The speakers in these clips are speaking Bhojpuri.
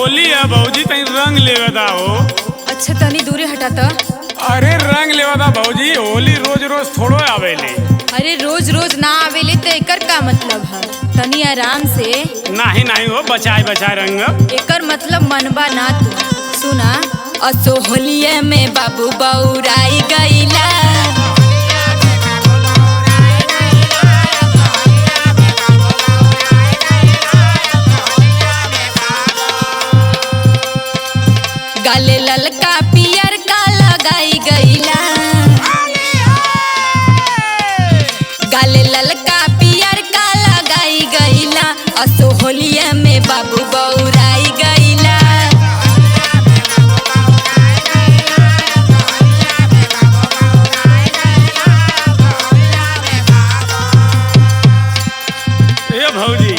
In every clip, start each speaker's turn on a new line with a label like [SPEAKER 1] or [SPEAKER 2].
[SPEAKER 1] होली है भौजी, तनी रंग लेवे दा हो।
[SPEAKER 2] अच्छा तनी दूरे हटा त।
[SPEAKER 1] अरे रंग लेवे दा भौजी, होली रोज रोज थोड़ो आवेले।
[SPEAKER 2] अरे रोज रोज ना आवेले तो एकर का मतलब है? तनी आराम से।
[SPEAKER 1] नहीं नहीं हो, बचाए बचाए रंग।
[SPEAKER 2] एकर मतलब मनबा ना तू। सुना, असो होलिये में बाबू बौराई गईला। गाले ललका पियर का लगाई गईला। गाले ललका पियर का लगाई गईला। असो होलिये में बाबू बौराई गईला।
[SPEAKER 1] ए भौजी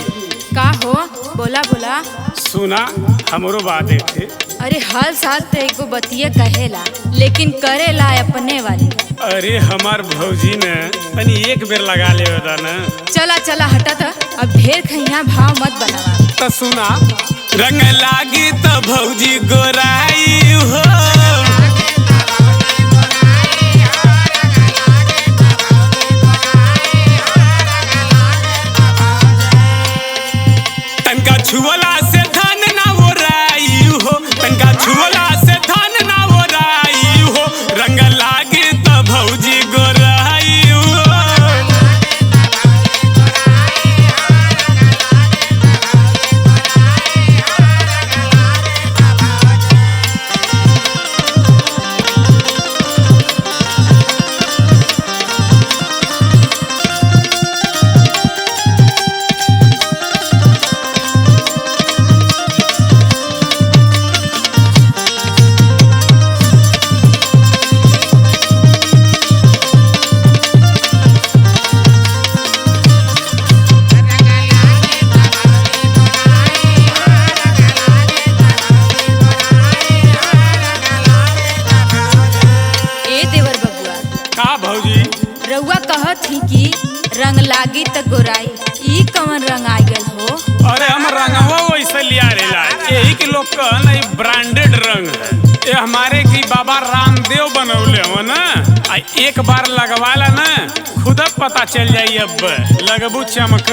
[SPEAKER 2] का हो? बोला बोला।
[SPEAKER 1] सुना, हमरो बात थे।
[SPEAKER 2] अरे हर साल तो एगो बतिया कहेला, लेकिन करेला अपने वाली।
[SPEAKER 1] अरे हमार भौजी ने तनी एक बेर लगा ले ना।
[SPEAKER 2] चला चला हटा था, अब ढेर खैया भाव मत बनावा।
[SPEAKER 1] तो सुना, रंग लागी तो भौजी गोराई हो। तनका छुअला से धन ना हो राई हो। तनका छुअला से धन ना हो राई हो। रंग लागी तो भौजी गोराई हो।
[SPEAKER 2] रउआ कहत ही कि रंग लागी त गोराई, ई कवन रंग आ गल हो?
[SPEAKER 1] अरे हम रंगवा वैसे लिया रेला, यही के लोग कहन ई ब्रांडेड रंग है। ये हमारे की बाबा रामदेव बनौले हो ना। एक बार लगवाला ना, खुद पता चल जाई अब लगबू चमक।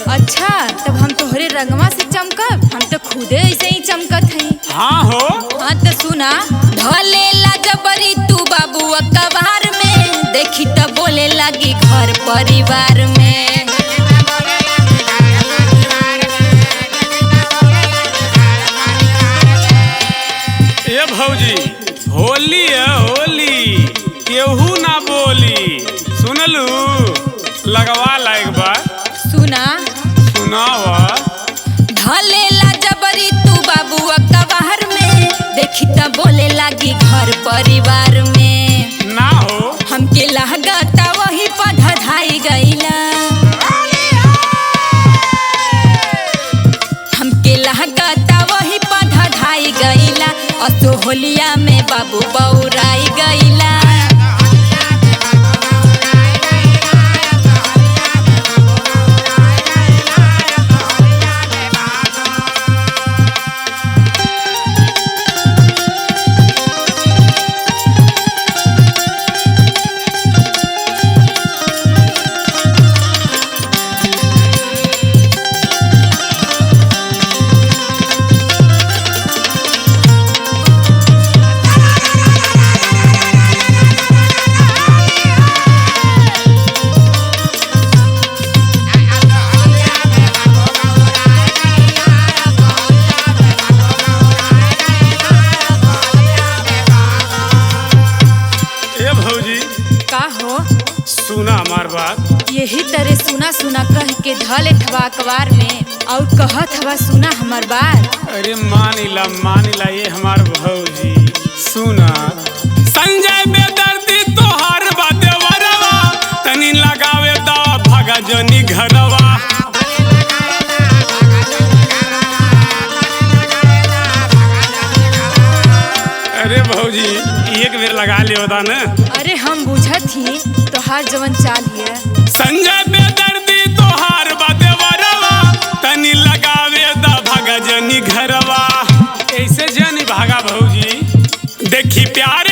[SPEAKER 2] अच्छा, तब हम तोहरे रंगवा से चमकब? हम तो खुदे ऐसे ही चमकत हई।
[SPEAKER 1] हाँ हो।
[SPEAKER 2] हाँ तो सुना, ढले ला जबरी तू बाबू अकबार में, देखी तो बोले लगी घर परिवार में।
[SPEAKER 1] ए भौजी, होली है होली, केहू ना बोली। सुनलू, लगवा ला एक बार।
[SPEAKER 2] सुना
[SPEAKER 1] सुनावा।
[SPEAKER 2] ढले ला जबरी तू बाबू अकबार में, देखी तो बोले लगी घर परिवार में।
[SPEAKER 1] ना हो,
[SPEAKER 2] हमके लहगता वही पधधाई गईला। हमके लहगता वही पधधाई गईला। असो होलिया में बाबू बौराई गईला। सुना हमार बात। यही तरह सुना सुना कह के धले थवा अखबार में और कहत हवा सुना हमार बात।
[SPEAKER 1] अरे मानिला ये हमार भौजी। सुना, संजय बेदर्दी तोहार बाते वरवा, तनी लगावे दा भगा जनी घरवा। अरे भौजी, एक बेर लगा लियो दा ना।
[SPEAKER 2] अरे हम बुझत ही तोहार जवन चाल है।
[SPEAKER 1] संजय बेदर्दी तोहार बाते वरवा, तनी लगावे दा भगा जनी घरवा। प्यार